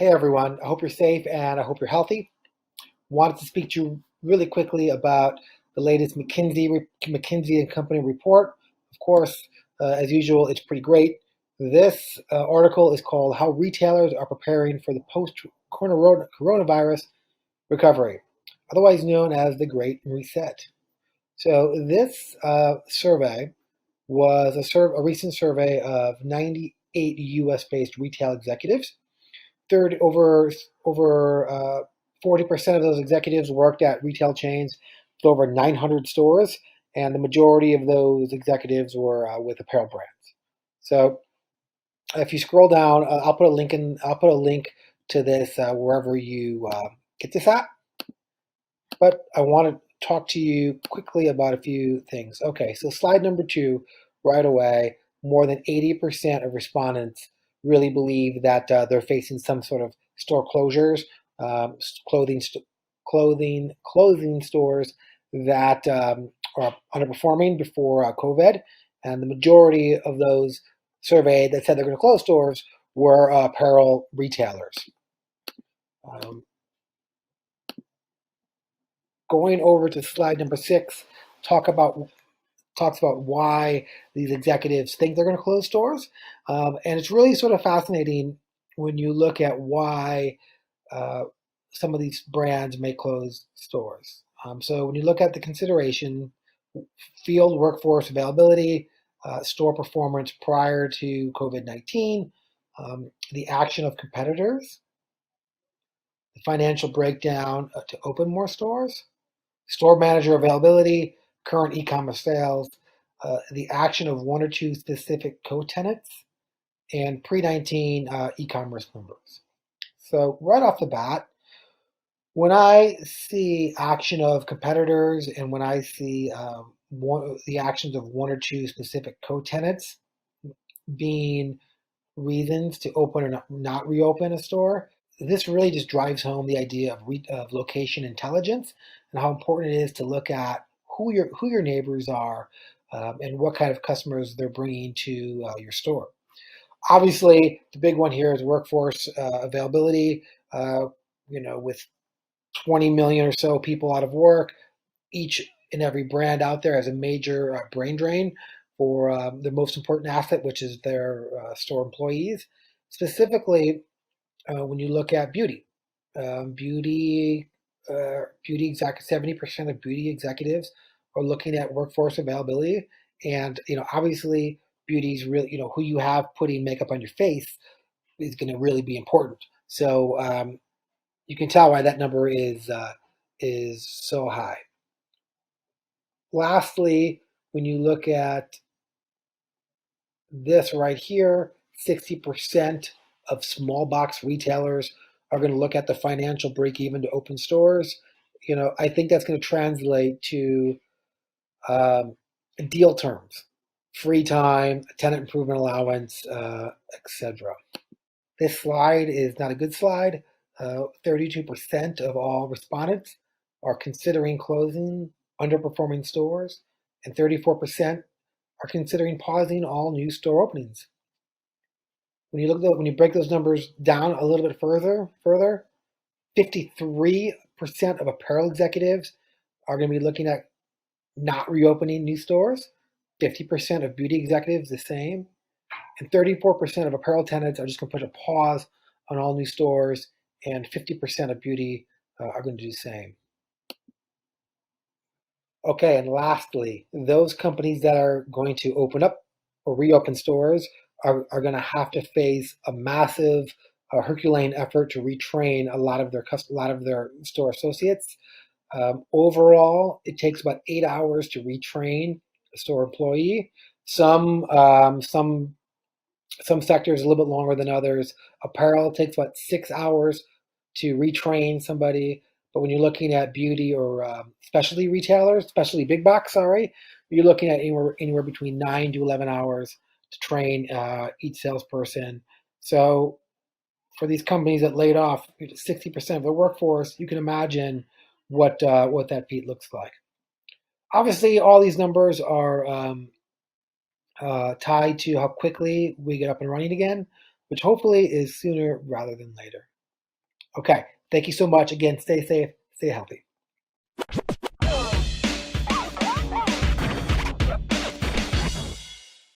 Hey everyone, I hope you're safe and I hope you're healthy. Wanted to speak to you really quickly about the latest McKinsey and Company report. Of course, as usual, it's pretty great. This article is called "How Retailers Are Preparing for the Post-Coronavirus Recovery," otherwise known as the Great Reset. So this survey was a recent survey of 98 U.S.-based retail executives. Third, over 40% of those executives worked at retail chains with over 900 stores, and the majority of those executives were with apparel brands. So if you scroll down, I'll put a link in. I'll put a link to this wherever you get this at. But I want to talk to you quickly about a few things. Okay, so slide number 2, right away, more than 80% of respondents really believe that they're facing some sort of store closures, um, clothing, clothing stores that are underperforming before COVID. And the majority of those surveyed that said they're going to close stores were apparel retailers. Um, Going over to slide number 6, talk about talks about why these executives think they're going to close stores, and it's really sort of fascinating when you look at why uh, some of these brands may close stores. So when you look at the consideration, field workforce availability, store performance prior to COVID-19, the action of competitors, the financial breakdown to open more stores, store manager availability, current e-commerce sales, the action of one or two specific co-tenants, and pre-19 e-commerce numbers. So right off the bat, when I see action of competitors and when I see the actions of one or two specific co-tenants being reasons to open or not reopen a store, this really just drives home the idea of location intelligence and how important it is to look at who your neighbors are, and what kind of customers they're bringing to your store. Obviously, the big one here is workforce availability. With 20 million or so people out of work, each and every brand out there has a major brain drain for the most important asset, which is their store employees. Specifically, when you look at beauty, beauty 70% of beauty executives are looking at workforce availability, and obviously, beauty's really who you have putting makeup on your face is going to really be important. So you can tell why that number is so high. Lastly, when you look at this right here, 60% of small box retailers are going to look at the financial break even to open stores. I think that's going to translate to um, deal terms, free time, tenant improvement allowance, etc. This slide is not a good slide. 32% of all respondents are considering closing underperforming stores, and 34% are considering pausing all new store openings. When you break those numbers down a little bit further, 53% of apparel executives are going to be looking at not reopening new stores. 50% of beauty executives the same, and 34% of apparel tenants are just going to put a pause on all new stores, and 50% of beauty are going to do the same. Okay, and lastly, those companies that are going to open up or reopen stores are going to have to face a massive Herculean effort to retrain a lot of their store associates. Overall, it takes about 8 hours to retrain a store employee. Some sectors a little bit longer than others. Apparel takes about 6 hours to retrain somebody. But when you're looking at beauty or specialty retailers, specialty big box, sorry, you're looking at anywhere between 9 to 11 hours to train each salesperson. So for these companies that laid off 60% of their workforce, you can imagine what that feat looks like. Obviously, all these numbers are tied to how quickly we get up and running again, which hopefully is sooner rather than later. Okay. Thank you so much. Again, stay safe, stay healthy.